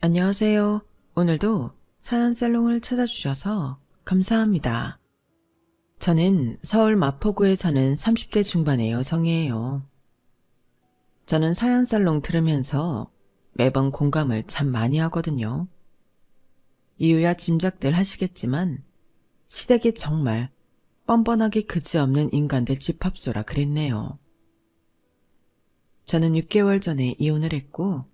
안녕하세요. 오늘도 사연살롱을 찾아주셔서 감사합니다. 저는 서울 마포구에 사는 30대 중반의 여성이에요. 저는 사연살롱 들으면서 매번 공감을 참 많이 하거든요. 이유야 짐작들 하시겠지만 시댁이 정말 뻔뻔하게 그지없는 인간들 집합소라 그랬네요. 저는 6개월 전에 이혼을 했고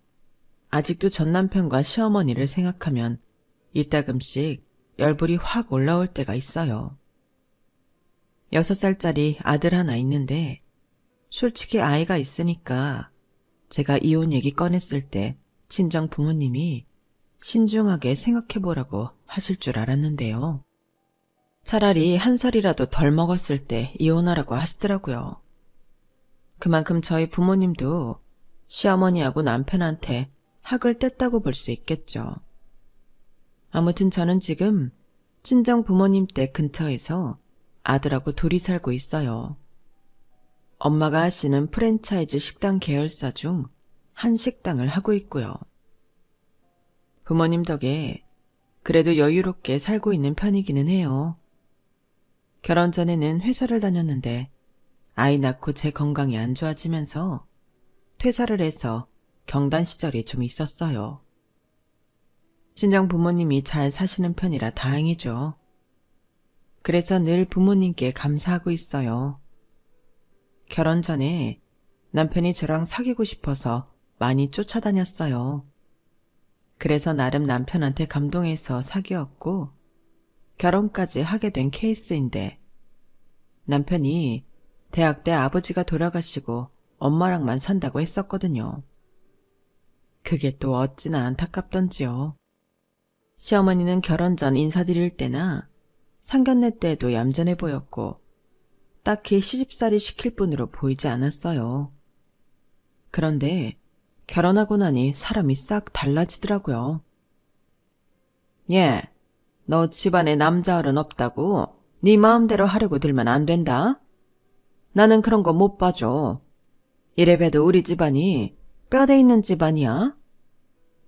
아직도 전남편과 시어머니를 생각하면 이따금씩 열불이 확 올라올 때가 있어요. 6살짜리 아들 하나 있는데 솔직히 아이가 있으니까 제가 이혼 얘기 꺼냈을 때 친정 부모님이 신중하게 생각해보라고 하실 줄 알았는데요. 차라리 1살이라도 덜 먹었을 때 이혼하라고 하시더라고요. 그만큼 저희 부모님도 시어머니하고 남편한테 학을 뗐다고 볼 수 있겠죠. 아무튼 저는 지금 친정 부모님 댁 근처에서 아들하고 둘이 살고 있어요. 엄마가 하시는 프랜차이즈 식당 계열사 중 한 식당을 하고 있고요. 부모님 덕에 그래도 여유롭게 살고 있는 편이기는 해요. 결혼 전에는 회사를 다녔는데 아이 낳고 제 건강이 안 좋아지면서 퇴사를 해서 경단 시절이 좀 있었어요. 친정 부모님이 잘 사시는 편이라 다행이죠. 그래서 늘 부모님께 감사하고 있어요. 결혼 전에 남편이 저랑 사귀고 싶어서 많이 쫓아다녔어요. 그래서 나름 남편한테 감동해서 사귀었고 결혼까지 하게 된 케이스인데 남편이 대학 때 아버지가 돌아가시고 엄마랑만 산다고 했었거든요. 그게 또 어찌나 안타깝던지요. 시어머니는 결혼 전 인사드릴 때나 상견례 때도 얌전해 보였고 딱히 시집살이 시킬 분으로 보이지 않았어요. 그런데 결혼하고 나니 사람이 싹 달라지더라고요. 예, 너 집안에 남자 어른 없다고 네 마음대로 하려고 들면 안 된다. 나는 그런 거 못 봐줘. 이래봬도 우리 집안이 뼈대 있는 집안이야.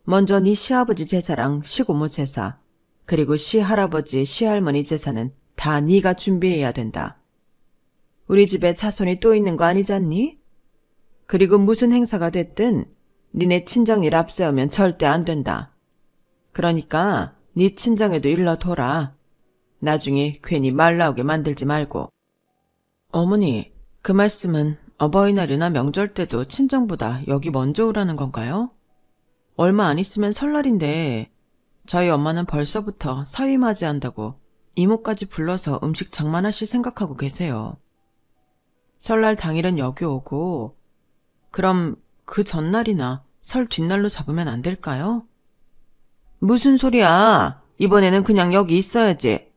먼저 네 시아버지 제사랑 시고모 제사, 그리고 시할아버지, 시할머니 제사는 다 네가 준비해야 된다. 우리 집에 자손이 또 있는 거 아니잖니? 그리고 무슨 행사가 됐든 니네 친정일 앞세우면 절대 안 된다. 그러니까 네 친정에도 일러둬라. 나중에 괜히 말 나오게 만들지 말고. 어머니, 그 말씀은 어버이날이나 명절 때도 친정보다 여기 먼저 오라는 건가요? 얼마 안 있으면 설날인데 저희 엄마는 벌써부터 사위맞이한다고 이모까지 불러서 음식 장만하실 생각하고 계세요. 설날 당일은 여기 오고 그럼 그 전날이나 설 뒷날로 잡으면 안 될까요? 무슨 소리야. 이번에는 그냥 여기 있어야지.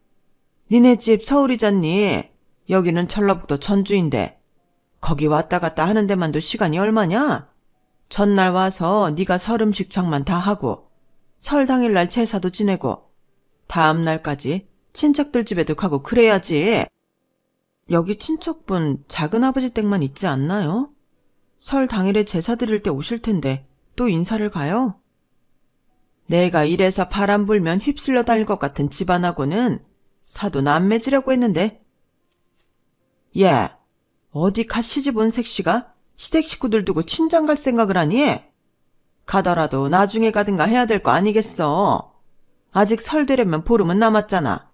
니네 집 서울이잖니. 여기는 전라북도 전주인데 거기 왔다 갔다 하는 데만도 시간이 얼마냐? 전날 와서 네가 설 음식 장만 다 하고 설 당일날 제사도 지내고 다음 날까지 친척들 집에도 가고 그래야지. 여기 친척분 작은아버지 댁만 있지 않나요? 설 당일에 제사 드릴 때 오실 텐데 또 인사를 가요? 내가 이래서 바람 불면 휩쓸려 다닐 것 같은 집안하고는 사돈 안 맺으려고 했는데. 예, 어디 갓 시집 온 색시가 시댁 식구들 두고 친장 갈 생각을 하니? 가더라도 나중에 가든가 해야 될 거 아니겠어. 아직 설 되려면 보름은 남았잖아.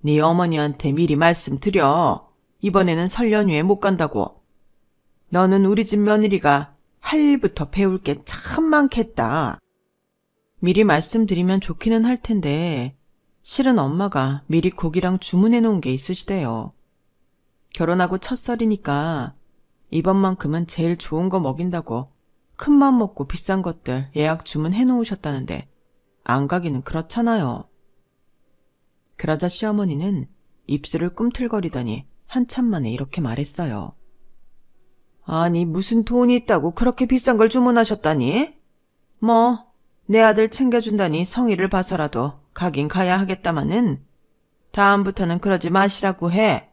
네 어머니한테 미리 말씀드려. 이번에는 설 연휴에 못 간다고. 너는 우리 집 며느리가 할 일부터 배울 게 참 많겠다. 미리 말씀드리면 좋기는 할 텐데 실은 엄마가 미리 고기랑 주문해 놓은 게 있으시대요. 결혼하고 첫 설이니까 이번만큼은 제일 좋은 거 먹인다고 큰맘 먹고 비싼 것들 예약 주문해 놓으셨다는데 안 가기는 그렇잖아요. 그러자 시어머니는 입술을 꿈틀거리더니 한참 만에 이렇게 말했어요. 아니 무슨 돈이 있다고 그렇게 비싼 걸 주문하셨다니? 뭐 내 아들 챙겨준다니 성의를 봐서라도 가긴 가야 하겠다마는 다음부터는 그러지 마시라고 해.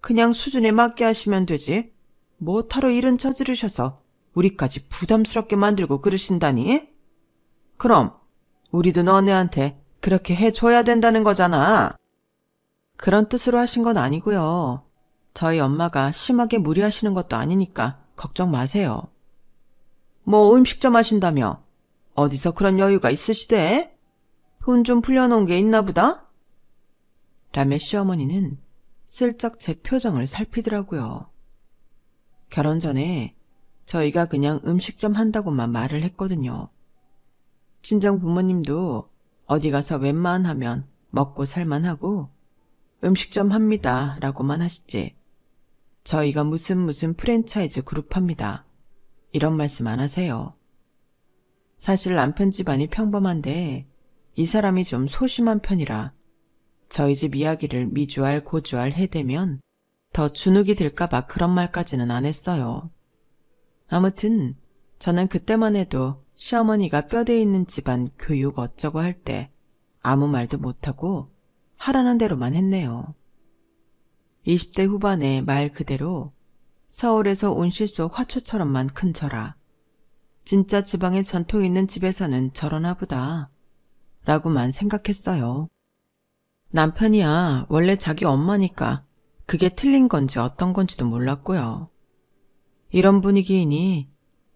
그냥 수준에 맞게 하시면 되지. 뭐하러 일은 저지르셔서 우리까지 부담스럽게 만들고 그러신다니? 그럼 우리도 너네한테 그렇게 해줘야 된다는 거잖아. 그런 뜻으로 하신 건 아니고요. 저희 엄마가 심하게 무리하시는 것도 아니니까 걱정 마세요. 뭐 음식점 하신다며? 어디서 그런 여유가 있으시대? 돈 좀 풀려놓은 게 있나 보다? 라며 시어머니는 슬쩍 제 표정을 살피더라고요. 결혼 전에 저희가 그냥 음식점 한다고만 말을 했거든요. 친정 부모님도 어디 가서 웬만하면 먹고 살만하고 음식점 합니다 라고만 하시지 저희가 무슨 프랜차이즈 그룹 합니다 이런 말씀 안 하세요. 사실 남편 집안이 평범한데 이 사람이 좀 소심한 편이라 저희 집 이야기를 미주알 고주알 해대면 더 주눅이 들까봐 그런 말까지는 안 했어요. 아무튼 저는 그때만 해도 시어머니가 뼈대 있는 집안 교육 어쩌고 할 때 아무 말도 못하고 하라는 대로만 했네요. 20대 후반에 말 그대로 서울에서 온실속 화초처럼만 큰 저라. 진짜 지방에 전통 있는 집에서는 저러나 보다 라고만 생각했어요. 남편이야 원래 자기 엄마니까 그게 틀린 건지 어떤 건지도 몰랐고요. 이런 분위기이니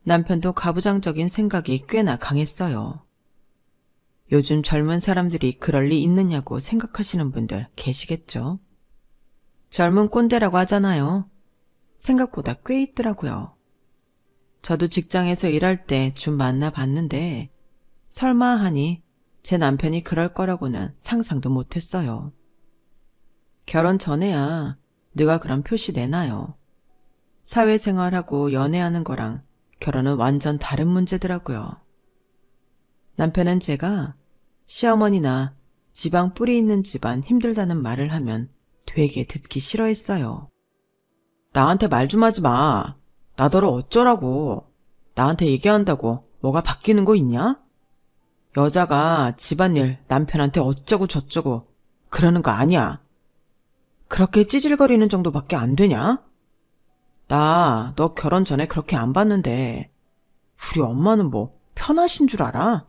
남편도 가부장적인 생각이 꽤나 강했어요. 요즘 젊은 사람들이 그럴 리 있느냐고 생각하시는 분들 계시겠죠? 젊은 꼰대라고 하잖아요. 생각보다 꽤 있더라고요. 저도 직장에서 일할 때 좀 만나봤는데 설마 하니 제 남편이 그럴 거라고는 상상도 못했어요. 결혼 전에야 누가 그런 표시 내나요. 사회생활하고 연애하는 거랑 결혼은 완전 다른 문제더라고요. 남편은 제가 시어머니나 지방 뿌리 있는 집안 힘들다는 말을 하면 되게 듣기 싫어했어요. 나한테 말 좀 하지 마. 나더러 어쩌라고. 나한테 얘기한다고 뭐가 바뀌는 거 있냐? 여자가 집안일 남편한테 어쩌고 저쩌고 그러는 거 아니야. 그렇게 찌질거리는 정도밖에 안 되냐? 나 너 결혼 전에 그렇게 안 봤는데 우리 엄마는 뭐 편하신 줄 알아?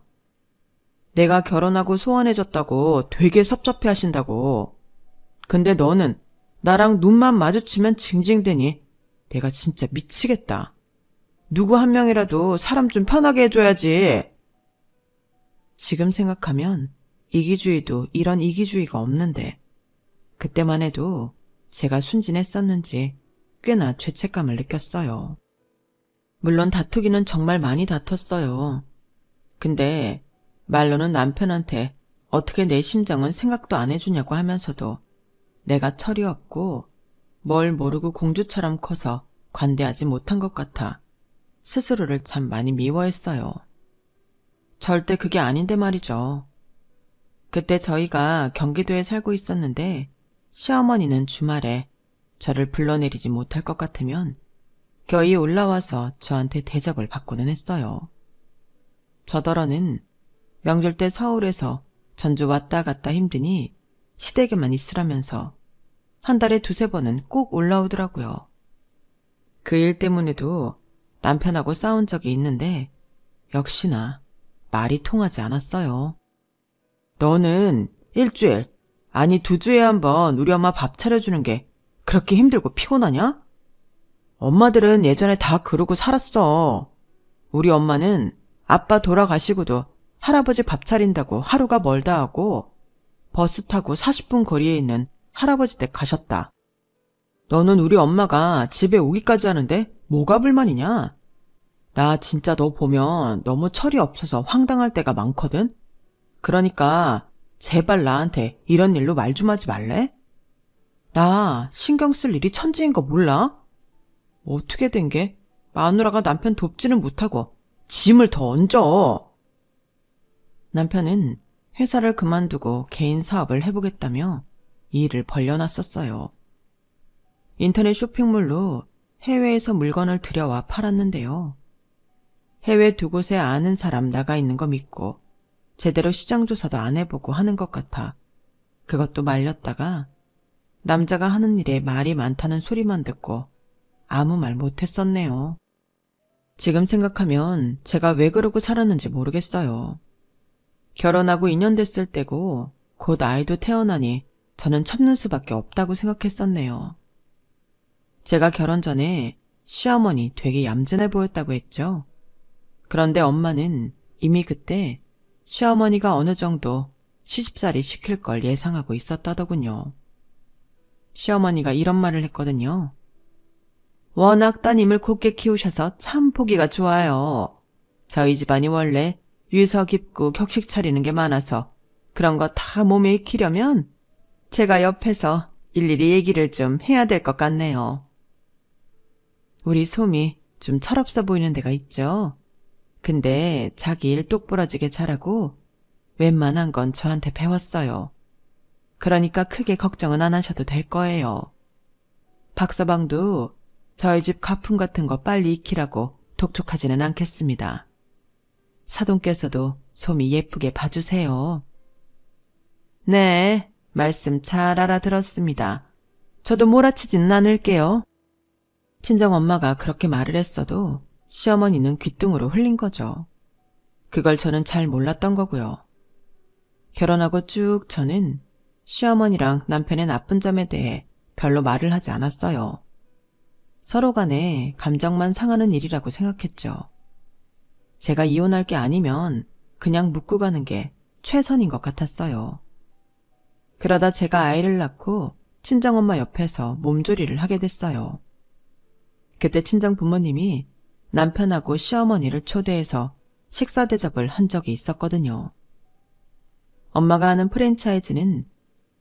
내가 결혼하고 소원해졌다고 되게 섭섭해 하신다고. 근데 너는 나랑 눈만 마주치면 징징대니 내가 진짜 미치겠다. 누구 한 명이라도 사람 좀 편하게 해줘야지. 지금 생각하면 이기주의도 이런 이기주의가 없는데 그때만 해도 제가 순진했었는지 꽤나 죄책감을 느꼈어요. 물론 다투기는 정말 많이 다퉜어요. 근데 말로는 남편한테 어떻게 내 심정은 생각도 안 해주냐고 하면서도 내가 철이 없고 뭘 모르고 공주처럼 커서 관대하지 못한 것 같아 스스로를 참 많이 미워했어요. 절대 그게 아닌데 말이죠. 그때 저희가 경기도에 살고 있었는데 시어머니는 주말에 저를 불러내리지 못할 것 같으면 겨이 올라와서 저한테 대접을 받고는 했어요. 저더러는 명절 때 서울에서 전주 왔다 갔다 힘드니 시댁에만 있으라면서 한 달에 2-3번은 꼭 올라오더라고요. 그 일 때문에도 남편하고 싸운 적이 있는데 역시나 말이 통하지 않았어요. 너는 일주일, 아니 2주에 한 번 우리 엄마 밥 차려주는 게 그렇게 힘들고 피곤하냐? 엄마들은 예전에 다 그러고 살았어. 우리 엄마는 아빠 돌아가시고도 할아버지 밥 차린다고 하루가 멀다 하고 버스 타고 40분 거리에 있는 할아버지 댁 가셨다. 너는 우리 엄마가 집에 오기까지 하는데 뭐가 불만이냐? 나 진짜 너 보면 너무 철이 없어서 황당할 때가 많거든? 그러니까 제발 나한테 이런 일로 말 좀 하지 말래? 나 신경 쓸 일이 천지인 거 몰라? 어떻게 된 게 마누라가 남편 돕지는 못하고 짐을 더 얹어. 남편은 회사를 그만두고 개인 사업을 해보겠다며 일을 벌려놨었어요. 인터넷 쇼핑몰로 해외에서 물건을 들여와 팔았는데요. 해외 2곳에 아는 사람 나가 있는 거 믿고 제대로 시장 조사도 안 해보고 하는 것 같아 그것도 말렸다가 남자가 하는 일에 말이 많다는 소리만 듣고 아무 말 못했었네요. 지금 생각하면 제가 왜 그러고 살았는지 모르겠어요. 결혼하고 2년 됐을 때고 곧 아이도 태어나니 저는 참는 수밖에 없다고 생각했었네요. 제가 결혼 전에 시어머니 되게 얌전해 보였다고 했죠. 그런데 엄마는 이미 그때 시어머니가 어느 정도 시집살이 시킬 걸 예상하고 있었다더군요. 시어머니가 이런 말을 했거든요. 워낙 따님을 곱게 키우셔서 참 보기가 좋아요. 저희 집안이 원래 유서 깊고 격식 차리는 게 많아서 그런 거 다 몸에 익히려면 제가 옆에서 일일이 얘기를 좀 해야 될 것 같네요. 우리 솜이 좀 철없어 보이는 데가 있죠. 근데 자기 일 똑부러지게 잘하고 웬만한 건 저한테 배웠어요. 그러니까 크게 걱정은 안 하셔도 될 거예요. 박서방도 저희 집 가품 같은 거 빨리 익히라고 독촉하지는 않겠습니다. 사돈께서도 솜이 예쁘게 봐주세요. 네, 말씀 잘 알아들었습니다. 저도 몰아치지는 않을게요. 친정엄마가 그렇게 말을 했어도 시어머니는 귓등으로 흘린 거죠. 그걸 저는 잘 몰랐던 거고요. 결혼하고 쭉 저는 시어머니랑 남편의 나쁜 점에 대해 별로 말을 하지 않았어요. 서로 간에 감정만 상하는 일이라고 생각했죠. 제가 이혼할 게 아니면 그냥 묻고 가는 게 최선인 것 같았어요. 그러다 제가 아이를 낳고 친정엄마 옆에서 몸조리를 하게 됐어요. 그때 친정 부모님이 남편하고 시어머니를 초대해서 식사 대접을 한 적이 있었거든요. 엄마가 하는 프랜차이즈는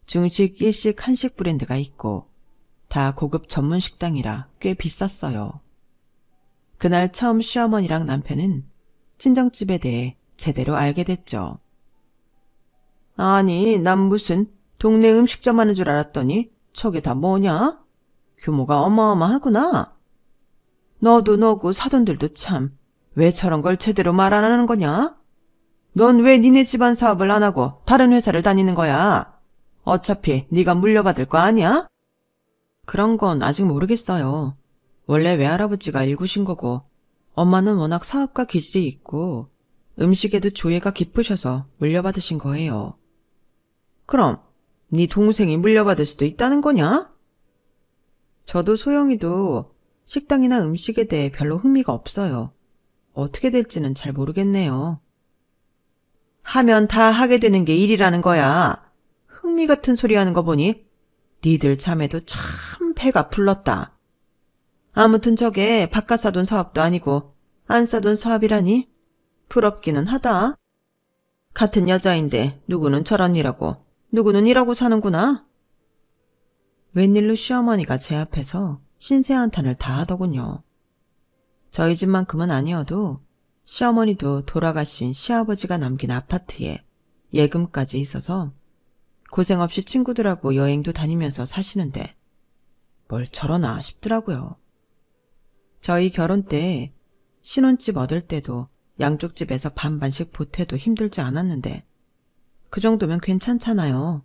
중식, 일식, 한식 브랜드가 있고 다 고급 전문 식당이라 꽤 비쌌어요. 그날 처음 시어머니랑 남편은 친정집에 대해 제대로 알게 됐죠. 아니, 난 무슨 동네 음식점 하는 줄 알았더니 저게 다 뭐냐? 규모가 어마어마하구나. 너도 너고 사돈들도 참 왜 저런 걸 제대로 말 안 하는 거냐? 넌 왜 니네 집안 사업을 안 하고 다른 회사를 다니는 거야? 어차피 네가 물려받을 거 아니야? 그런 건 아직 모르겠어요. 원래 외할아버지가 일구신 거고 엄마는 워낙 사업가 기질이 있고 음식에도 조예가 깊으셔서 물려받으신 거예요. 그럼 네 동생이 물려받을 수도 있다는 거냐? 저도 소영이도 식당이나 음식에 대해 별로 흥미가 없어요. 어떻게 될지는 잘 모르겠네요. 하면 다 하게 되는 게 일이라는 거야. 흥미 같은 소리 하는 거 보니 니들 자매도 참 배가 불렀다. 아무튼 저게 바깥 사돈 사업도 아니고 안 사돈 사업이라니 부럽기는 하다. 같은 여자인데 누구는 저런 일하고 누구는 이러고 사는구나. 웬일로 시어머니가 제 앞에서 신세한탄을 다 하더군요. 저희 집만큼은 아니어도 시어머니도 돌아가신 시아버지가 남긴 아파트에 예금까지 있어서 고생 없이 친구들하고 여행도 다니면서 사시는데 뭘 저러나 싶더라고요. 저희 결혼 때 신혼집 얻을 때도 양쪽 집에서 반반씩 보태도 힘들지 않았는데 그 정도면 괜찮잖아요.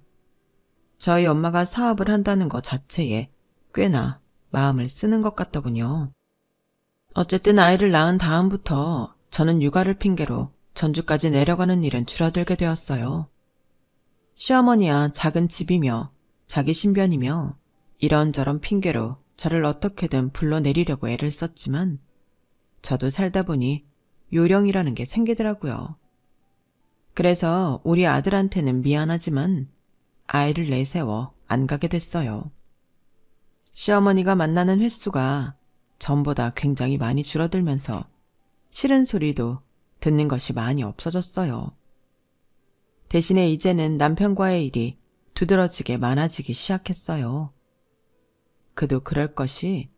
저희 엄마가 사업을 한다는 것 자체에 꽤나 마음을 쓰는 것 같더군요. 어쨌든 아이를 낳은 다음부터 저는 육아를 핑계로 전주까지 내려가는 일은 줄어들게 되었어요. 시어머니야 작은 집이며 자기 신변이며 이런저런 핑계로 저를 어떻게든 불러내리려고 애를 썼지만 저도 살다 보니 요령이라는 게 생기더라고요. 그래서 우리 아들한테는 미안하지만 아이를 내세워 안 가게 됐어요. 시어머니가 만나는 횟수가 전보다 굉장히 많이 줄어들면서 싫은 소리도 듣는 것이 많이 없어졌어요. 대신에 이제는 남편과의 일이 두드러지게 많아지기 시작했어요. 그도 그럴 것이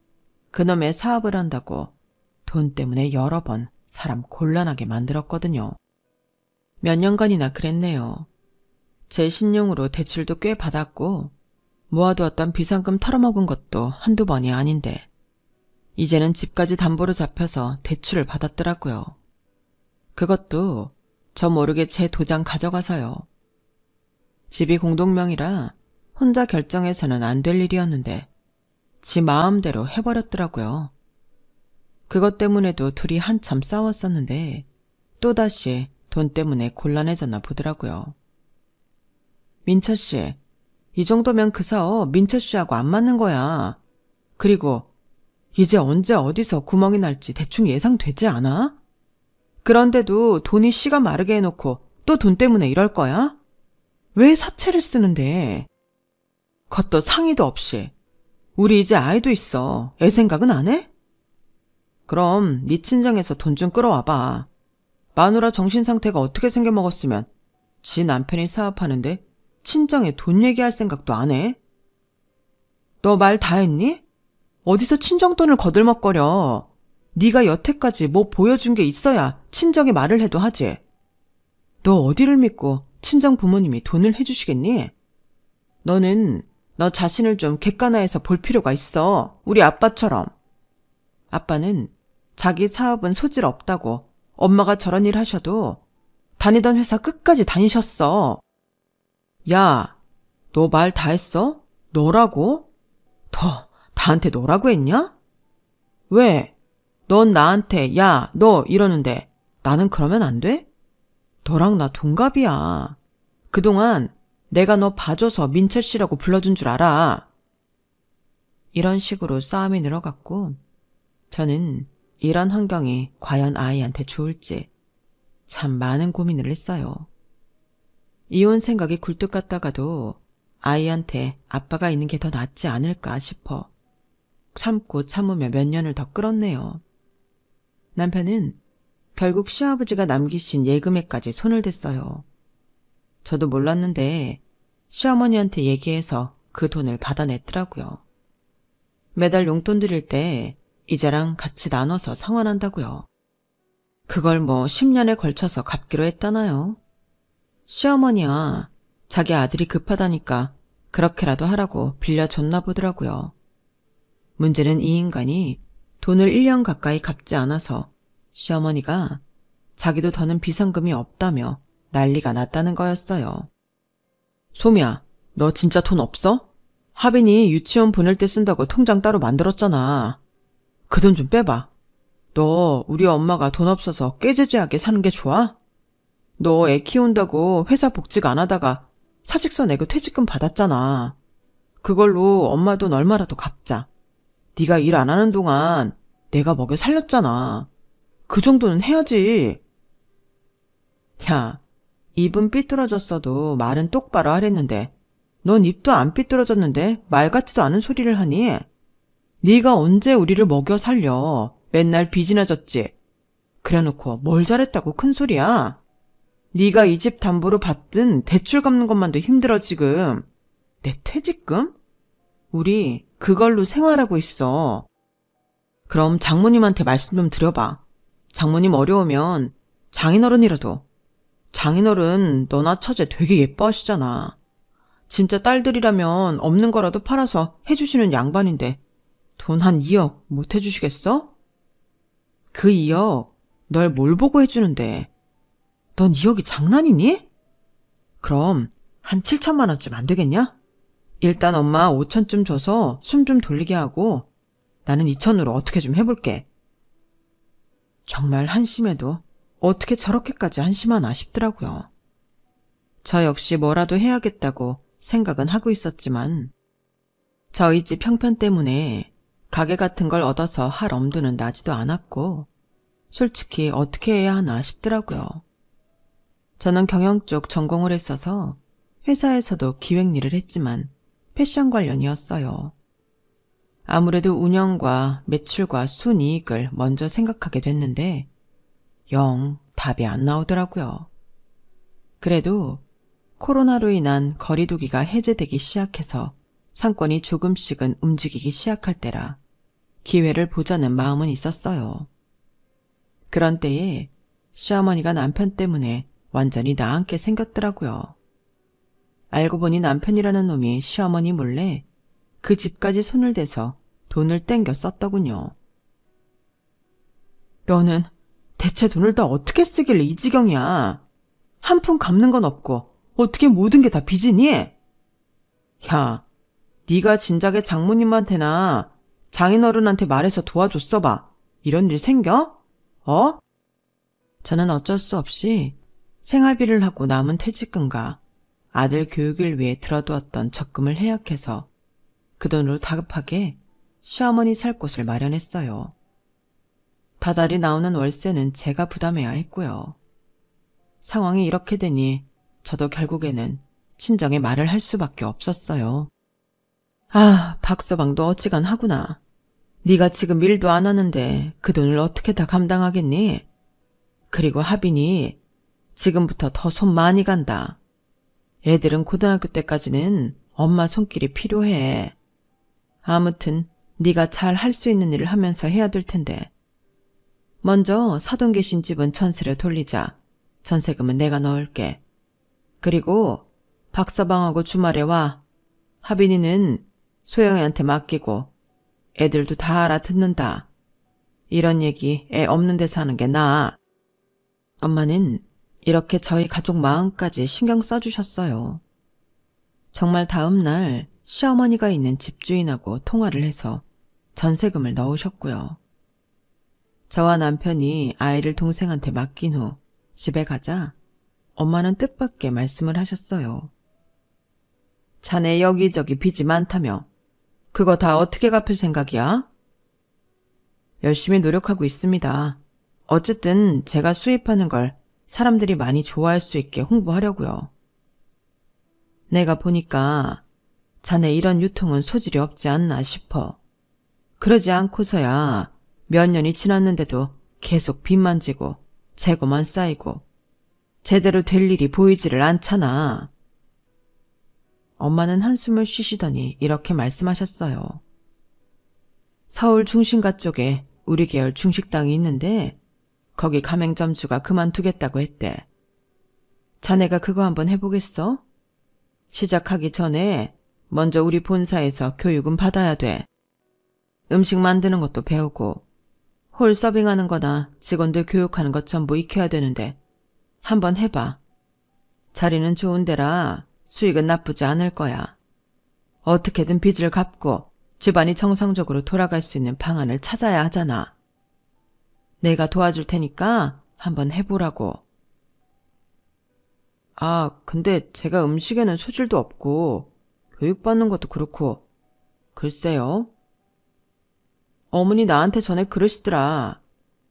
그놈의 사업을 한다고 돈 때문에 여러 번 사람 곤란하게 만들었거든요. 몇 년간이나 그랬네요. 제 신용으로 대출도 꽤 받았고 모아두었던 비상금 털어먹은 것도 한두 번이 아닌데 이제는 집까지 담보로 잡혀서 대출을 받았더라고요. 그것도 저 모르게 제 도장 가져가서요. 집이 공동명의라 혼자 결정해서는 안 될 일이었는데 지 마음대로 해버렸더라고요. 그것 때문에도 둘이 한참 싸웠었는데 또다시 돈 때문에 곤란해졌나 보더라고요. 민철 씨, 이 정도면 그 사업 민철 씨하고 안 맞는 거야. 그리고 이제 언제 어디서 구멍이 날지 대충 예상되지 않아? 그런데도 돈이 씨가 마르게 해놓고 또 돈 때문에 이럴 거야? 왜 사채를 쓰는데? 겉도 상의도 없이. 우리 이제 아이도 있어. 애 생각은 안 해? 그럼 네 친정에서 돈 좀 끌어와봐. 마누라 정신상태가 어떻게 생겨먹었으면 지 남편이 사업하는데 친정에 돈 얘기할 생각도 안 해? 너 말 다 했니? 어디서 친정 돈을 거들먹거려. 네가 여태까지 뭐 보여준 게 있어야 친정에 말을 해도 하지. 너 어디를 믿고 친정 부모님이 돈을 해주시겠니? 너는 너 자신을 좀 객관화해서 볼 필요가 있어. 우리 아빠처럼. 아빠는 자기 사업은 소질 없다고 엄마가 저런 일 하셔도 다니던 회사 끝까지 다니셨어. 야, 너 말 다 했어? 너라고? 나한테 너라고 했냐? 왜? 넌 나한테 야, 너 이러는데 나는 그러면 안 돼? 너랑 나 동갑이야. 그동안 내가 너 봐줘서 민철 씨라고 불러준 줄 알아. 이런 식으로 싸움이 늘어갔고 저는 이런 환경이 과연 아이한테 좋을지 참 많은 고민을 했어요. 이혼 생각이 굴뚝 같다가도 아이한테 아빠가 있는 게 더 낫지 않을까 싶어 참고 참으며 몇 년을 더 끌었네요. 남편은 결국 시아버지가 남기신 예금에까지 손을 댔어요. 저도 몰랐는데 시어머니한테 얘기해서 그 돈을 받아냈더라고요. 매달 용돈 드릴 때 이자랑 같이 나눠서 상환한다고요. 그걸 뭐 10년에 걸쳐서 갚기로 했다나요? 시어머니야, 자기 아들이 급하다니까 그렇게라도 하라고 빌려줬나 보더라고요. 문제는 이 인간이 돈을 1년 가까이 갚지 않아서 시어머니가 자기도 더는 비상금이 없다며 난리가 났다는 거였어요. 소미야, 너 진짜 돈 없어? 하빈이 유치원 보낼 때 쓴다고 통장 따로 만들었잖아. 그 돈 좀 빼봐. 너 우리 엄마가 돈 없어서 깨지지하게 사는 게 좋아? 너 애 키운다고 회사 복직 안 하다가 사직서 내고 퇴직금 받았잖아. 그걸로 엄마 돈 얼마라도 갚자. 네가 일 안 하는 동안 내가 먹여 살렸잖아. 그 정도는 해야지. 야, 입은 삐뚤어졌어도 말은 똑바로 하랬는데 넌 입도 안 삐뚤어졌는데 말 같지도 않은 소리를 하니? 네가 언제 우리를 먹여 살려. 맨날 빚이나 졌지. 그래놓고 뭘 잘했다고 큰소리야. 네가 이 집 담보로 받든 대출 갚는 것만도 힘들어 지금. 내 퇴직금? 우리 그걸로 생활하고 있어. 그럼 장모님한테 말씀 좀 드려봐. 장모님 어려우면 장인어른이라도. 장인어른 너나 처제 되게 예뻐하시잖아. 진짜 딸들이라면 없는 거라도 팔아서 해주시는 양반인데 돈 한 2억 못 해주시겠어? 그 2억 널 뭘 보고 해주는데. 넌 2억이 장난이니? 그럼 한 7천만 원쯤 안 되겠냐? 일단 엄마 5천쯤 줘서 숨 좀 돌리게 하고 나는 2천으로 어떻게 좀 해볼게. 정말 한심해도 어떻게 저렇게까지 한심하나 싶더라고요. 저 역시 뭐라도 해야겠다고 생각은 하고 있었지만 저희 집 형편 때문에 가게 같은 걸 얻어서 할 엄두는 나지도 않았고 솔직히 어떻게 해야 하나 싶더라고요. 저는 경영 쪽 전공을 했어서 회사에서도 기획 일을 했지만 패션 관련이었어요. 아무래도 운영과 매출과 순이익을 먼저 생각하게 됐는데 영 답이 안 나오더라고요. 그래도 코로나로 인한 거리두기가 해제되기 시작해서 상권이 조금씩은 움직이기 시작할 때라 기회를 보자는 마음은 있었어요. 그런 때에 시어머니가 남편 때문에 완전히 나앉게 생겼더라고요. 알고 보니 남편이라는 놈이 시어머니 몰래 그 집까지 손을 대서 돈을 땡겨 썼더군요. 너는 대체 돈을 다 어떻게 쓰길래 이 지경이야? 한 푼 갚는 건 없고 어떻게 모든 게 다 빚이니? 야, 네가 진작에 장모님한테나 장인어른한테 말해서 도와줬어 봐. 이런 일 생겨? 저는 어쩔 수 없이 생활비를 하고 남은 퇴직금과 아들 교육을 위해 들어두었던 적금을 해약해서 그 돈으로 다급하게 시어머니 살 곳을 마련했어요. 다달이 나오는 월세는 제가 부담해야 했고요. 상황이 이렇게 되니 저도 결국에는 친정에 말을 할 수밖에 없었어요. 아, 박서방도 어지간 하구나. 네가 지금 일도 안 하는데 그 돈을 어떻게 다 감당하겠니? 그리고 하빈이 지금부터 더 손 많이 간다. 애들은 고등학교 때까지는 엄마 손길이 필요해. 아무튼 네가 잘 할 수 있는 일을 하면서 해야 될 텐데. 먼저 사돈 계신 집은 전세를 돌리자. 전세금은 내가 넣을게. 그리고 박서방하고 주말에 와. 하빈이는 소영이한테 맡기고 애들도 다 알아듣는다. 이런 얘기 애 없는 데서 하는 게 나아. 엄마는 이렇게 저희 가족 마음까지 신경 써주셨어요. 정말 다음 날 시어머니가 있는 집주인하고 통화를 해서 전세금을 넣으셨고요. 저와 남편이 아이를 동생한테 맡긴 후 집에 가자 엄마는 뜻밖의 말씀을 하셨어요. 자네 여기저기 빚이 많다며 그거 다 어떻게 갚을 생각이야? 열심히 노력하고 있습니다. 어쨌든 제가 수입하는 걸 사람들이 많이 좋아할 수 있게 홍보하려고요. 내가 보니까 자네 이런 유통은 소질이 없지 않나 싶어. 그러지 않고서야 몇 년이 지났는데도 계속 빚만 지고 재고만 쌓이고 제대로 될 일이 보이지를 않잖아. 엄마는 한숨을 쉬시더니 이렇게 말씀하셨어요. 서울 중심가 쪽에 우리 계열 중식당이 있는데 거기 가맹점주가 그만두겠다고 했대. 자네가 그거 한번 해보겠어? 시작하기 전에 먼저 우리 본사에서 교육은 받아야 돼. 음식 만드는 것도 배우고 홀 서빙하는 거나 직원들 교육하는 것 전부 익혀야 되는데 한번 해봐. 자리는 좋은 데라 수익은 나쁘지 않을 거야. 어떻게든 빚을 갚고 집안이 정상적으로 돌아갈 수 있는 방안을 찾아야 하잖아. 내가 도와줄 테니까 한번 해보라고. 아, 근데 제가 음식에는 소질도 없고 교육받는 것도 그렇고 글쎄요. 어머니 나한테 전에 그러시더라.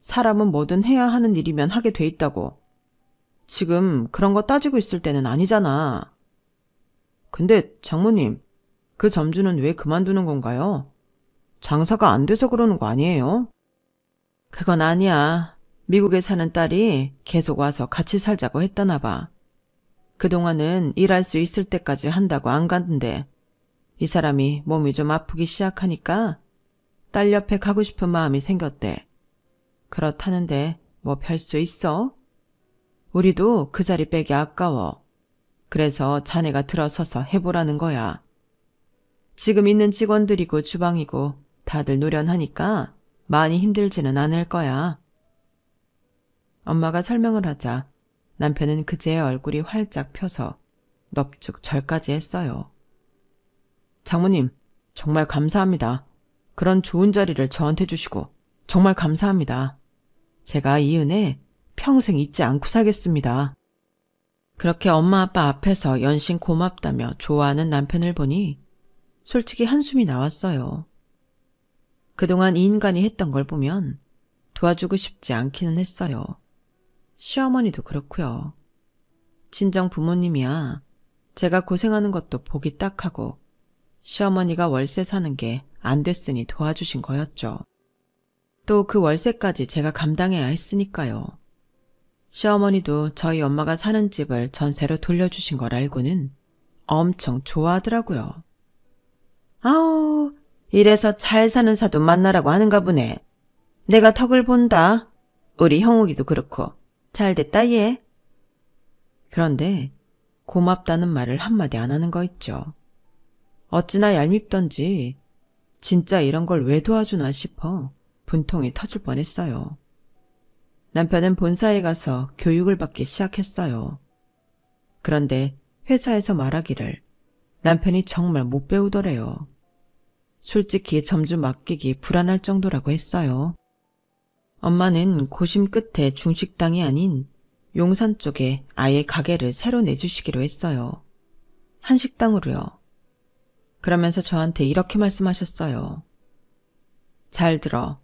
사람은 뭐든 해야 하는 일이면 하게 돼 있다고. 지금 그런 거 따지고 있을 때는 아니잖아. 근데 장모님, 그 점주는 왜 그만두는 건가요? 장사가 안 돼서 그러는 거 아니에요? 그건 아니야. 미국에 사는 딸이 계속 와서 같이 살자고 했다나 봐. 그동안은 일할 수 있을 때까지 한다고 안 갔는데 이 사람이 몸이 좀 아프기 시작하니까 딸 옆에 가고 싶은 마음이 생겼대. 그렇다는데 뭐 별 수 있어? 우리도 그 자리 빼기 아까워. 그래서 자네가 들어서서 해보라는 거야. 지금 있는 직원들이고 주방이고 다들 노련하니까 많이 힘들지는 않을 거야. 엄마가 설명을 하자 남편은 그제야 얼굴이 활짝 펴서 넙죽 절까지 했어요. 장모님, 정말 감사합니다. 그런 좋은 자리를 저한테 주시고 정말 감사합니다. 제가 이 은혜 평생 잊지 않고 살겠습니다. 그렇게 엄마 아빠 앞에서 연신 고맙다며 좋아하는 남편을 보니 솔직히 한숨이 나왔어요. 그동안 이 인간이 했던 걸 보면 도와주고 싶지 않기는 했어요. 시어머니도 그렇고요. 친정 부모님이야 제가 고생하는 것도 보기 딱하고 시어머니가 월세 사는 게 안 됐으니 도와주신 거였죠. 또 그 월세까지 제가 감당해야 했으니까요. 시어머니도 저희 엄마가 사는 집을 전세로 돌려주신 걸 알고는 엄청 좋아하더라고요. 아우, 이래서 잘 사는 사돈 만나라고 하는가 보네. 내가 덕을 본다. 우리 형욱이도 그렇고 잘 됐다 얘. 그런데 고맙다는 말을 한마디 안 하는 거 있죠. 어찌나 얄밉던지 진짜 이런 걸 왜 도와주나 싶어 분통이 터질 뻔했어요. 남편은 본사에 가서 교육을 받기 시작했어요. 그런데 회사에서 말하기를 남편이 정말 못 배우더래요. 솔직히 점주 맡기기 불안할 정도라고 했어요. 엄마는 고심 끝에 중식당이 아닌 용산 쪽에 아예 가게를 새로 내주시기로 했어요. 한식당으로요. 그러면서 저한테 이렇게 말씀하셨어요. 잘 들어.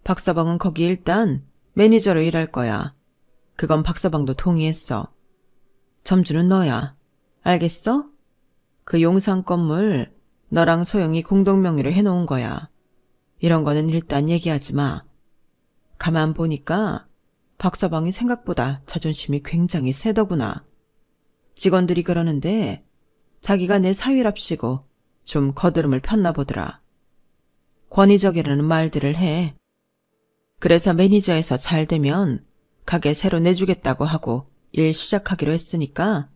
박서방은 거기 일단 매니저로 일할 거야. 그건 박서방도 동의했어. 점주는 너야. 알겠어? 그 용산 건물 너랑 소영이 공동명의로 해놓은 거야. 이런 거는 일단 얘기하지 마. 가만 보니까 박서방이 생각보다 자존심이 굉장히 세더구나. 직원들이 그러는데 자기가 내 사위랍시고 좀 거드름을 폈나 보더라. 권위적이라는 말들을 해. 그래서 매니저에서 잘 되면 가게 새로 내주겠다고 하고 일 시작하기로 했으니까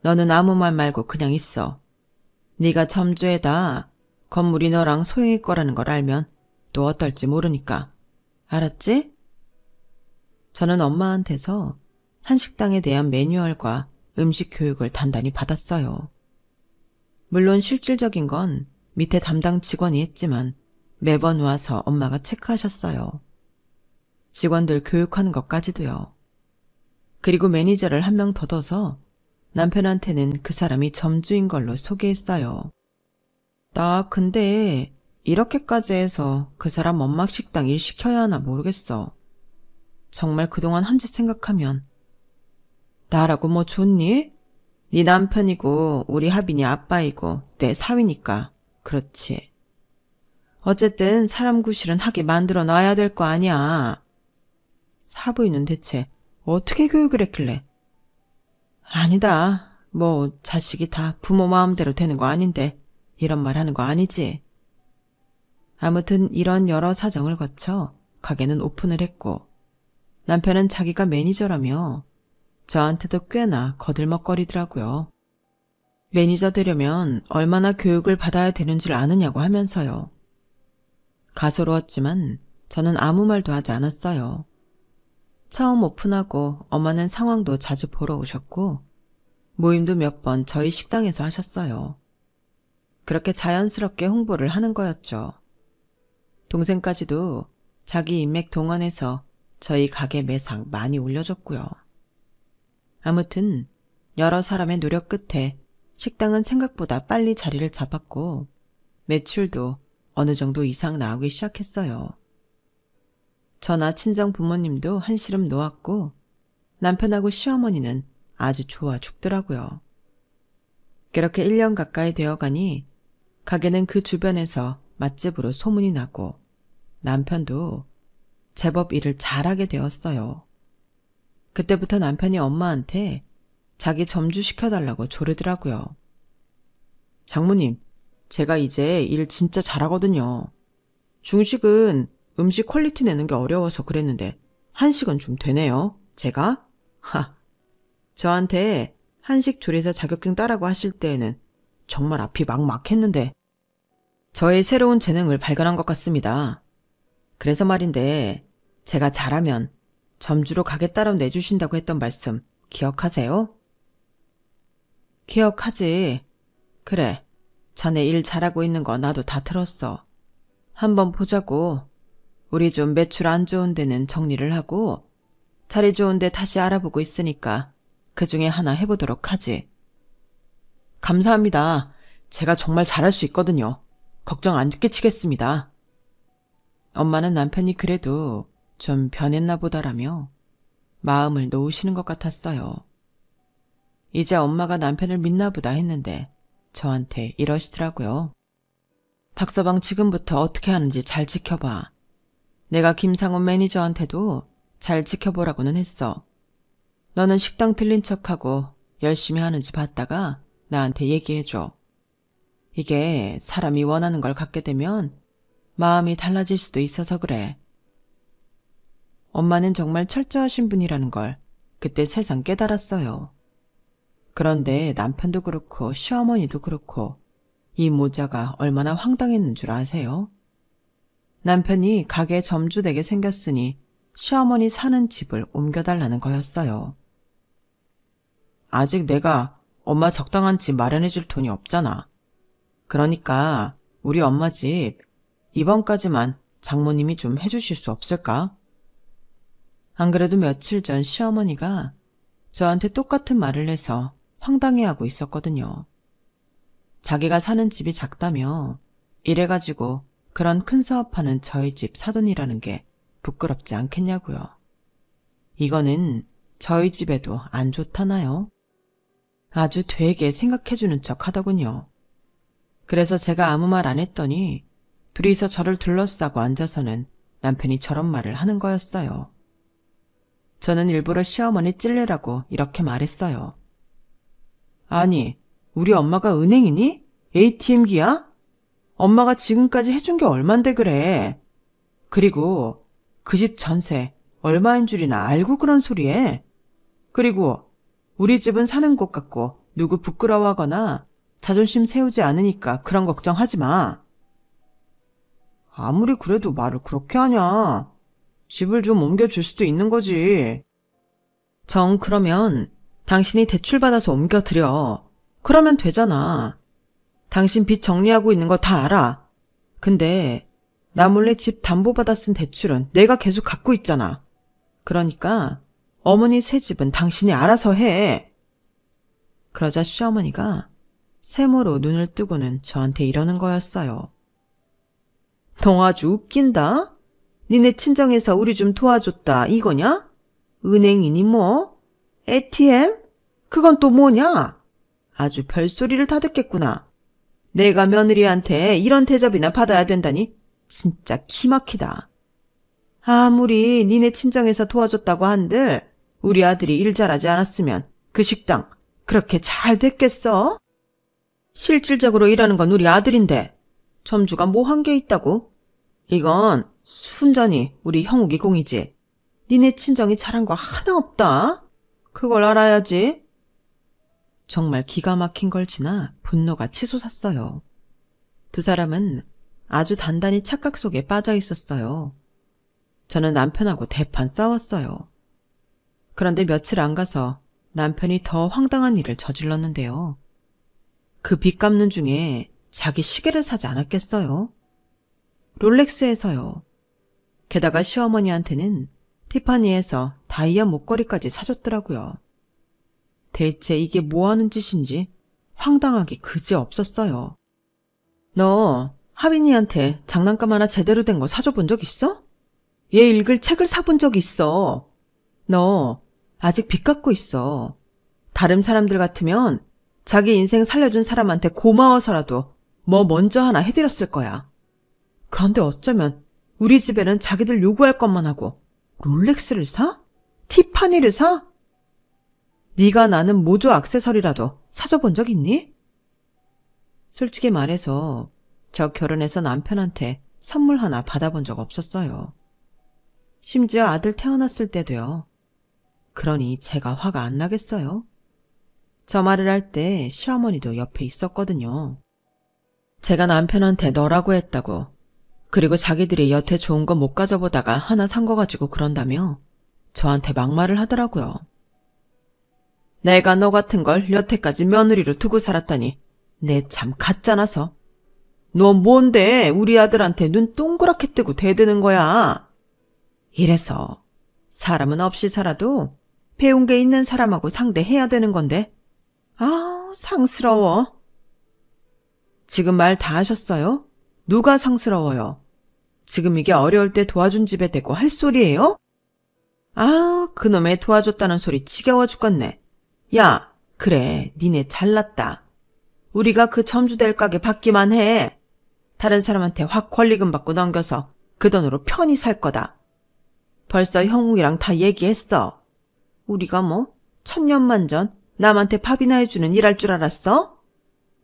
너는 아무 말 말고 그냥 있어. 네가 점주에다 건물이 너랑 소영이 거라는 걸 알면 또 어떨지 모르니까. 알았지? 저는 엄마한테서 한식당에 대한 매뉴얼과 음식 교육을 단단히 받았어요. 물론 실질적인 건 밑에 담당 직원이 했지만 매번 와서 엄마가 체크하셨어요. 직원들 교육하는 것까지도요. 그리고 매니저를 한 명 더 둬서 남편한테는 그 사람이 점주인 걸로 소개했어요. 나 근데 이렇게까지 해서 그 사람 엄마 식당 일 시켜야 하나 모르겠어. 정말 그동안 한 짓 생각하면. 나라고 뭐 좋니? 네 남편이고 우리 하빈이 아빠이고 내 사위니까. 그렇지. 어쨌든 사람 구실은 하게 만들어 놔야 될 거 아니야. 사부인은 대체 어떻게 교육을 했길래? 아니다. 뭐 자식이 다 부모 마음대로 되는 거 아닌데 이런 말 하는 거 아니지. 아무튼 이런 여러 사정을 거쳐 가게는 오픈을 했고 남편은 자기가 매니저라며 저한테도 꽤나 거들먹거리더라고요. 매니저 되려면 얼마나 교육을 받아야 되는지를 아느냐고 하면서요. 가소로웠지만 저는 아무 말도 하지 않았어요. 처음 오픈하고 엄마는 상황도 자주 보러 오셨고 모임도 몇 번 저희 식당에서 하셨어요. 그렇게 자연스럽게 홍보를 하는 거였죠. 동생까지도 자기 인맥 동원해서 저희 가게 매상 많이 올려줬고요. 아무튼 여러 사람의 노력 끝에 식당은 생각보다 빨리 자리를 잡았고 매출도 어느 정도 이상 나오기 시작했어요. 저나 친정 부모님도 한시름 놓았고 남편하고 시어머니는 아주 좋아 죽더라고요. 그렇게 1년 가까이 되어가니 가게는 그 주변에서 맛집으로 소문이 나고 남편도 제법 일을 잘하게 되었어요. 그때부터 남편이 엄마한테 자기 점주 시켜달라고 조르더라고요. 장모님, 제가 이제 일 진짜 잘하거든요. 중식은 음식 퀄리티 내는 게 어려워서 그랬는데 한식은 좀 되네요. 제가? 저한테 한식 조리사 자격증 따라고 하실 때에는 정말 앞이 막막했는데 저의 새로운 재능을 발견한 것 같습니다. 그래서 말인데 제가 잘하면 점주로 가게 따로 내주신다고 했던 말씀 기억하세요? 기억하지. 그래, 자네 일 잘하고 있는 거 나도 다 들었어. 한번 보자고. 우리 좀 매출 안 좋은 데는 정리를 하고 자리 좋은 데 다시 알아보고 있으니까 그 중에 하나 해보도록 하지. 감사합니다. 제가 정말 잘할 수 있거든요. 걱정 안 끼치겠습니다. 엄마는 남편이 그래도 좀 변했나 보다라며 마음을 놓으시는 것 같았어요. 이제 엄마가 남편을 믿나 보다 했는데 저한테 이러시더라고요. 박서방 지금부터 어떻게 하는지 잘 지켜봐. 내가 김상훈 매니저한테도 잘 지켜보라고는 했어. 너는 식당 틀린 척하고 열심히 하는지 봤다가 나한테 얘기해줘. 이게 사람이 원하는 걸 갖게 되면 마음이 달라질 수도 있어서 그래. 엄마는 정말 철저하신 분이라는 걸 그때 새삼 깨달았어요. 그런데 남편도 그렇고 시어머니도 그렇고 이 모자가 얼마나 황당했는 줄 아세요? 남편이 가게 점주되게 생겼으니 시어머니 사는 집을 옮겨달라는 거였어요. 아직 내가 엄마 적당한 집 마련해줄 돈이 없잖아. 그러니까 우리 엄마 집 이번까지만 장모님이 좀 해주실 수 없을까? 안 그래도 며칠 전 시어머니가 저한테 똑같은 말을 해서 황당해하고 있었거든요. 자기가 사는 집이 작다며 이래가지고 그런 큰 사업하는 저희 집 사돈이라는 게 부끄럽지 않겠냐고요. 이거는 저희 집에도 안 좋다나요? 아주 되게 생각해주는 척 하더군요. 그래서 제가 아무 말 안 했더니 둘이서 저를 둘러싸고 앉아서는 남편이 저런 말을 하는 거였어요. 저는 일부러 시어머니 찔레라고 이렇게 말했어요. 아니, 우리 엄마가 은행이니? ATM기야? 엄마가 지금까지 해준 게 얼만데 그래. 그리고 그 집 전세 얼마인 줄이나 알고 그런 소리 해. 그리고 우리 집은 사는 곳 같고 누구 부끄러워하거나 자존심 세우지 않으니까 그런 걱정하지 마. 아무리 그래도 말을 그렇게 하냐. 집을 좀 옮겨줄 수도 있는 거지. 정 그러면 당신이 대출받아서 옮겨드려. 그러면 되잖아. 당신 빚 정리하고 있는 거 다 알아. 근데 나 몰래 집 담보받아 쓴 대출은 내가 계속 갖고 있잖아. 그러니까 어머니 새 집은 당신이 알아서 해. 그러자 시어머니가 세모로 눈을 뜨고는 저한테 이러는 거였어요. 너 아주 웃긴다. 니네 친정에서 우리 좀 도와줬다 이거냐? 은행이니 뭐? ATM? 그건 또 뭐냐? 아주 별소리를 다 듣겠구나. 내가 며느리한테 이런 대접이나 받아야 된다니 진짜 기막히다. 아무리 니네 친정에서 도와줬다고 한들 우리 아들이 일 잘하지 않았으면 그 식당 그렇게 잘 됐겠어? 실질적으로 일하는 건 우리 아들인데 점주가 뭐 한 게 있다고? 이건 순전히 우리 형욱이 공이지. 니네 친정이 잘한 거 하나 없다. 그걸 알아야지. 정말 기가 막힌 걸 지나 분노가 치솟았어요. 두 사람은 아주 단단히 착각 속에 빠져 있었어요. 저는 남편하고 대판 싸웠어요. 그런데 며칠 안 가서 남편이 더 황당한 일을 저질렀는데요. 그 빚 갚는 중에 자기 시계를 사지 않았겠어요? 롤렉스에서요. 게다가 시어머니한테는 티파니에서 다이아 목걸이까지 사줬더라고요. 대체 이게 뭐하는 짓인지 황당하기 그지없었어요. 너 하빈이한테 장난감 하나 제대로 된 거 사줘본 적 있어? 얘 읽을 책을 사본 적 있어. 너 아직 빚 갖고 있어. 다른 사람들 같으면 자기 인생 살려준 사람한테 고마워서라도 뭐 먼저 하나 해드렸을 거야. 그런데 어쩌면 우리 집에는 자기들 요구할 것만 하고 롤렉스를 사? 티파니를 사? 네가 나는 모조 액세서리라도 사줘본 적 있니? 솔직히 말해서 저 결혼해서 남편한테 선물 하나 받아본 적 없었어요. 심지어 아들 태어났을 때도요. 그러니 제가 화가 안 나겠어요? 저 말을 할 때 시어머니도 옆에 있었거든요. 제가 남편한테 너라고 했다고, 그리고 자기들이 여태 좋은 거 못 가져보다가 하나 산 거 가지고 그런다며 저한테 막말을 하더라고요. 내가 너 같은 걸 여태까지 며느리로 두고 살았다니 내 참 가짜나서. 너 뭔데 우리 아들한테 눈 동그랗게 뜨고 대드는 거야. 이래서 사람은 없이 살아도 배운 게 있는 사람하고 상대해야 되는 건데. 아, 상스러워. 지금 말 다 하셨어요? 누가 상스러워요? 지금 이게 어려울 때 도와준 집에 대고 할 소리예요? 아, 그놈의 도와줬다는 소리 지겨워 죽겠네. 야, 그래, 니네 잘났다. 우리가 그 점주될 가게 받기만 해. 다른 사람한테 확 권리금 받고 넘겨서 그 돈으로 편히 살 거다. 벌써 형욱이랑 다 얘기했어. 우리가 뭐 천년만전 남한테 밥이나 해주는 일할 줄 알았어?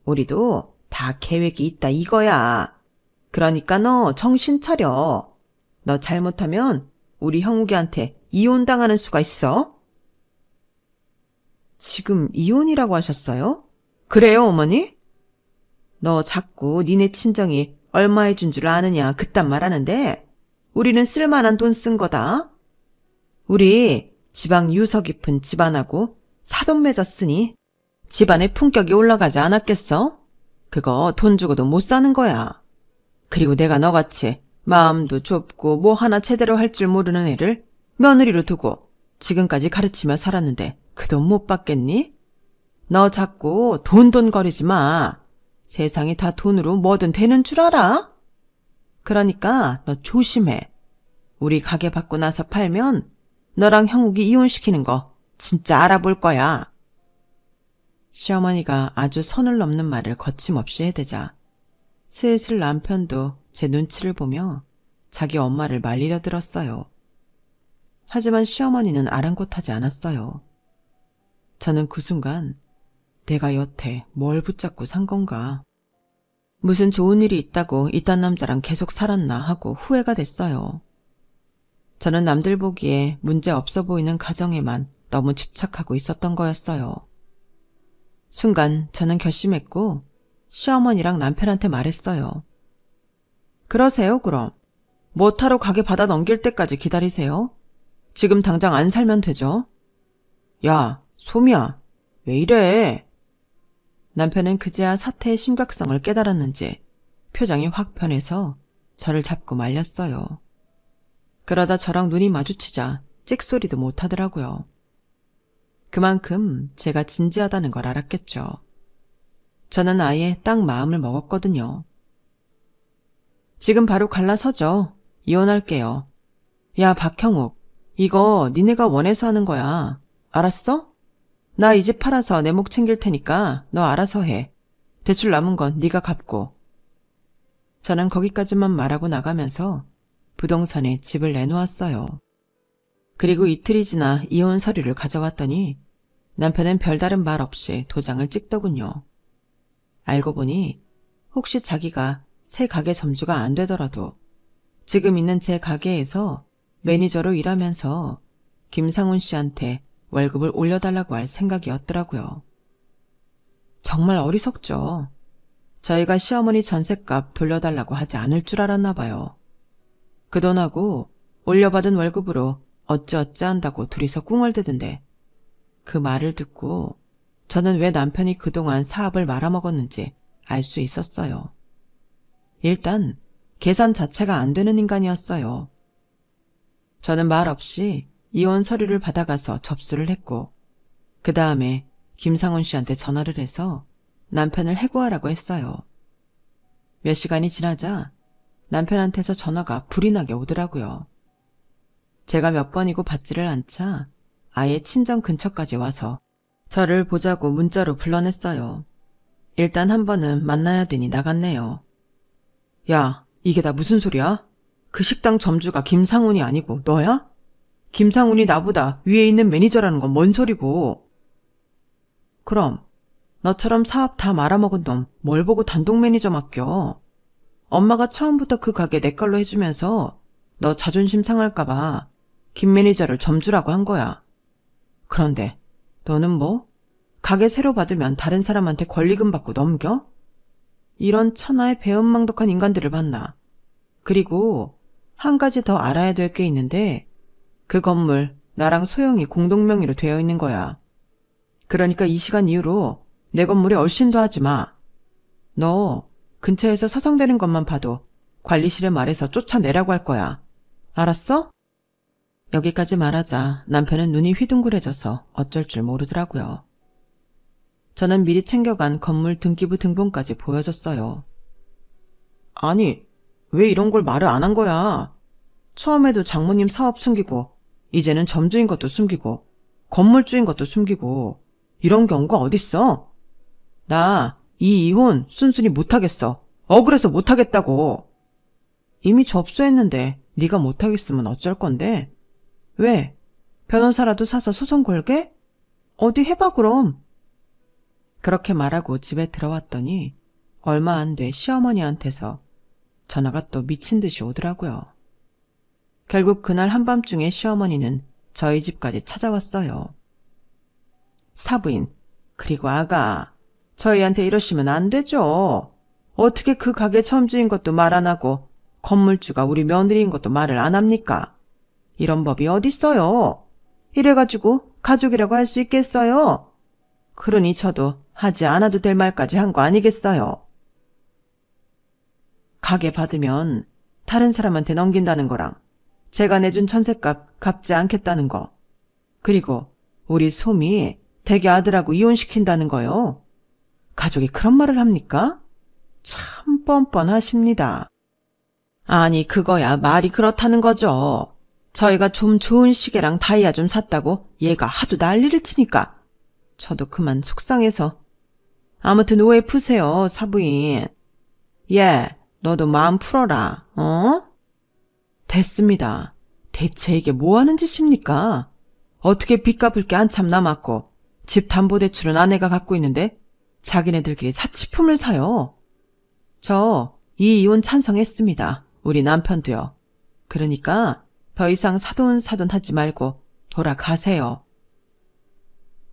우리도 다 계획이 있다 이거야. 그러니까 너 정신 차려. 너 잘못하면 우리 형욱이한테 이혼당하는 수가 있어. 지금 이혼이라고 하셨어요? 그래요, 어머니? 너 자꾸 니네 친정이 얼마 해준 줄 아느냐 그딴 말하는데 우리는 쓸만한 돈 쓴 거다. 우리 지방 유서 깊은 집안하고 사돈 맺었으니 집안의 품격이 올라가지 않았겠어? 그거 돈 주고도 못 사는 거야. 그리고 내가 너같이 마음도 좁고 뭐 하나 제대로 할 줄 모르는 애를 며느리로 두고 지금까지 가르치며 살았는데 그 돈 못 받겠니? 너 자꾸 돈돈거리지 마. 세상이 다 돈으로 뭐든 되는 줄 알아? 그러니까 너 조심해. 우리 가게 받고 나서 팔면 너랑 형욱이 이혼시키는 거 진짜 알아볼 거야. 시어머니가 아주 선을 넘는 말을 거침없이 해대자 슬슬 남편도 제 눈치를 보며 자기 엄마를 말리려 들었어요. 하지만 시어머니는 아랑곳하지 않았어요. 저는 그 순간 내가 여태 뭘 붙잡고 산 건가. 무슨 좋은 일이 있다고 이딴 남자랑 계속 살았나 하고 후회가 됐어요. 저는 남들 보기에 문제 없어 보이는 가정에만 너무 집착하고 있었던 거였어요. 순간 저는 결심했고 시어머니랑 남편한테 말했어요. 그러세요 그럼. 뭐하러 가게 받아 넘길 때까지 기다리세요? 지금 당장 안 살면 되죠? 야, 소미야, 왜 이래? 남편은 그제야 사태의 심각성을 깨달았는지 표정이 확 변해서 저를 잡고 말렸어요. 그러다 저랑 눈이 마주치자 찍소리도 못하더라고요. 그만큼 제가 진지하다는 걸 알았겠죠. 저는 아예 딱 마음을 먹었거든요. 지금 바로 갈라서죠. 이혼할게요. 야, 박형욱, 이거 니네가 원해서 하는 거야. 알았어? 나 이 집 팔아서 내 목 챙길 테니까 너 알아서 해. 대출 남은 건 네가 갚고. 저는 거기까지만 말하고 나가면서 부동산에 집을 내놓았어요. 그리고 이틀이 지나 이혼 서류를 가져왔더니 남편은 별다른 말 없이 도장을 찍더군요. 알고 보니 혹시 자기가 새 가게 점주가 안 되더라도 지금 있는 제 가게에서 매니저로 일하면서 김상훈 씨한테 월급을 올려달라고 할 생각이었더라고요. 정말 어리석죠. 저희가 시어머니 전셋값 돌려달라고 하지 않을 줄 알았나 봐요. 그 돈하고 올려받은 월급으로 어찌어찌 한다고 둘이서 꿍얼대던데 그 말을 듣고 저는 왜 남편이 그동안 사업을 말아먹었는지 알 수 있었어요. 일단 계산 자체가 안 되는 인간이었어요. 저는 말 없이 이혼 서류를 받아가서 접수를 했고 그 다음에 김상훈 씨한테 전화를 해서 남편을 해고하라고 했어요. 몇 시간이 지나자 남편한테서 전화가 불이 나게 오더라고요. 제가 몇 번이고 받지를 않자 아예 친정 근처까지 와서 저를 보자고 문자로 불러냈어요. 일단 한 번은 만나야 되니 나갔네요. 야, 이게 다 무슨 소리야? 그 식당 점주가 김상훈이 아니고 너야? 김상훈이 나보다 위에 있는 매니저라는 건 뭔 소리고. 그럼 너처럼 사업 다 말아먹은 놈 뭘 보고 단독 매니저 맡겨. 엄마가 처음부터 그 가게 내 걸로 해주면서 너 자존심 상할까봐 김 매니저를 점주라고 한 거야. 그런데 너는 뭐? 가게 새로 받으면 다른 사람한테 권리금 받고 넘겨? 이런 천하의 배은망덕한 인간들을 봤나. 그리고 한 가지 더 알아야 될 게 있는데 그 건물 나랑 소영이 공동명의로 되어 있는 거야. 그러니까 이 시간 이후로 내 건물에 얼씬도 하지 마. 너 근처에서 서성대는 것만 봐도 관리실에 말해서 쫓아내라고 할 거야. 알았어? 여기까지 말하자 남편은 눈이 휘둥그레져서 어쩔 줄 모르더라고요. 저는 미리 챙겨간 건물 등기부 등본까지 보여줬어요. 아니, 왜 이런 걸 말을 안 한 거야? 처음에도 장모님 사업 숨기고 이제는 점주인 것도 숨기고 건물주인 것도 숨기고 이런 경우가 어딨어? 나 이 이혼 순순히 못하겠어. 억울해서 못하겠다고. 이미 접수했는데 네가 못하겠으면 어쩔 건데? 왜? 변호사라도 사서 소송 걸게? 어디 해봐 그럼. 그렇게 말하고 집에 들어왔더니 얼마 안 돼 시어머니한테서 전화가 또 미친 듯이 오더라고요. 결국 그날 한밤중에 시어머니는 저희 집까지 찾아왔어요. 사부인, 그리고 아가, 저희한테 이러시면 안 되죠. 어떻게 그 가게 점주인 것도 말 안 하고 건물주가 우리 며느리인 것도 말을 안 합니까? 이런 법이 어딨어요. 이래가지고 가족이라고 할 수 있겠어요? 그러니 저도 하지 않아도 될 말까지 한 거 아니겠어요? 가게 받으면 다른 사람한테 넘긴다는 거랑 제가 내준 전셋값 갚지 않겠다는 거, 그리고 우리 솜이 대개 아들하고 이혼시킨다는 거요. 가족이 그런 말을 합니까? 참 뻔뻔하십니다. 아니, 그거야 말이 그렇다는 거죠. 저희가 좀 좋은 시계랑 다이아 좀 샀다고 얘가 하도 난리를 치니까 저도 그만 속상해서. 아무튼 오해 푸세요, 사부인. 예, 너도 마음 풀어라, 어? 됐습니다. 대체 이게 뭐 하는 짓입니까? 어떻게 빚 갚을 게 한참 남았고 집 담보대출은 아내가 갖고 있는데 자기네들끼리 사치품을 사요. 저 이 이혼 찬성했습니다. 우리 남편도요. 그러니까 더 이상 사돈사돈 하지 말고 돌아가세요.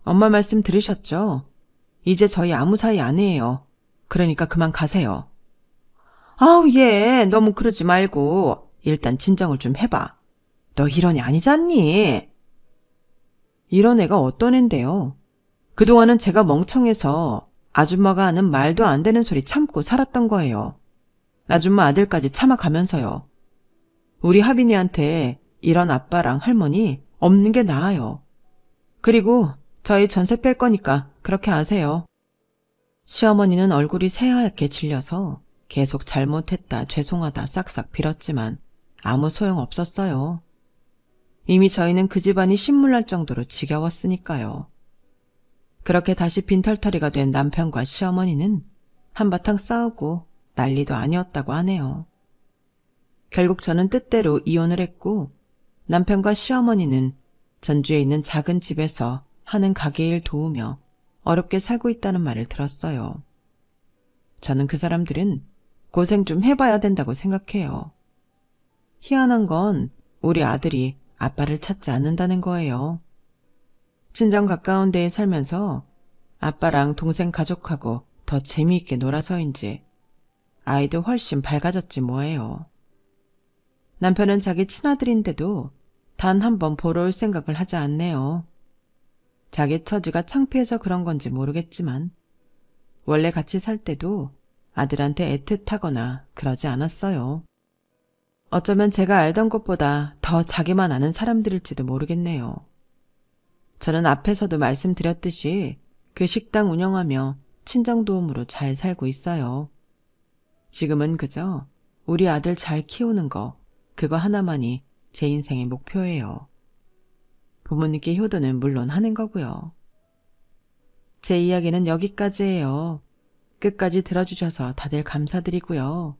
엄마 말씀 들으셨죠? 이제 저희 아무 사이 아니에요. 그러니까 그만 가세요. 아우, 얘 너무 그러지 말고 일단 진정을 좀 해봐. 너 이런 애 아니잖니? 이런 애가 어떤 앤데요? 그동안은 제가 멍청해서 아줌마가 하는 말도 안 되는 소리 참고 살았던 거예요. 아줌마 아들까지 참아가면서요. 우리 하빈이한테 이런 아빠랑 할머니 없는 게 나아요. 그리고 저희 전세 뺄 거니까 그렇게 아세요. 시어머니는 얼굴이 새하얗게 질려서 계속 잘못했다, 죄송하다 싹싹 빌었지만 아무 소용 없었어요. 이미 저희는 그 집안이 신물날 정도로 지겨웠으니까요. 그렇게 다시 빈털터리가 된 남편과 시어머니는 한바탕 싸우고 난리도 아니었다고 하네요. 결국 저는 뜻대로 이혼을 했고 남편과 시어머니는 전주에 있는 작은 집에서 하는 가게일 도우며 어렵게 살고 있다는 말을 들었어요. 저는 그 사람들은 고생 좀 해봐야 된다고 생각해요. 희한한 건 우리 아들이 아빠를 찾지 않는다는 거예요. 친정 가까운 데에 살면서 아빠랑 동생 가족하고 더 재미있게 놀아서인지 아이도 훨씬 밝아졌지 뭐예요. 남편은 자기 친아들인데도 단 한 번 보러 올 생각을 하지 않네요. 자기 처지가 창피해서 그런 건지 모르겠지만 원래 같이 살 때도 아들한테 애틋하거나 그러지 않았어요. 어쩌면 제가 알던 것보다 더 자기만 아는 사람들일지도 모르겠네요. 저는 앞에서도 말씀드렸듯이 그 식당 운영하며 친정도움으로 잘 살고 있어요. 지금은 그저 우리 아들 잘 키우는 거, 그거 하나만이 제 인생의 목표예요. 부모님께 효도는 물론 하는 거고요. 제 이야기는 여기까지예요. 끝까지 들어주셔서 다들 감사드리고요.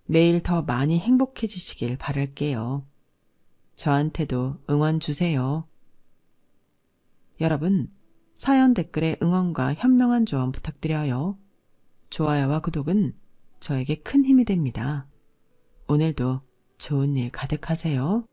매일 더 많이 행복해지시길 바랄게요. 저한테도 응원 주세요. 여러분, 사연 댓글에 응원과 현명한 조언 부탁드려요. 좋아요와 구독은 저에게 큰 힘이 됩니다. 오늘도 좋은 일 가득하세요.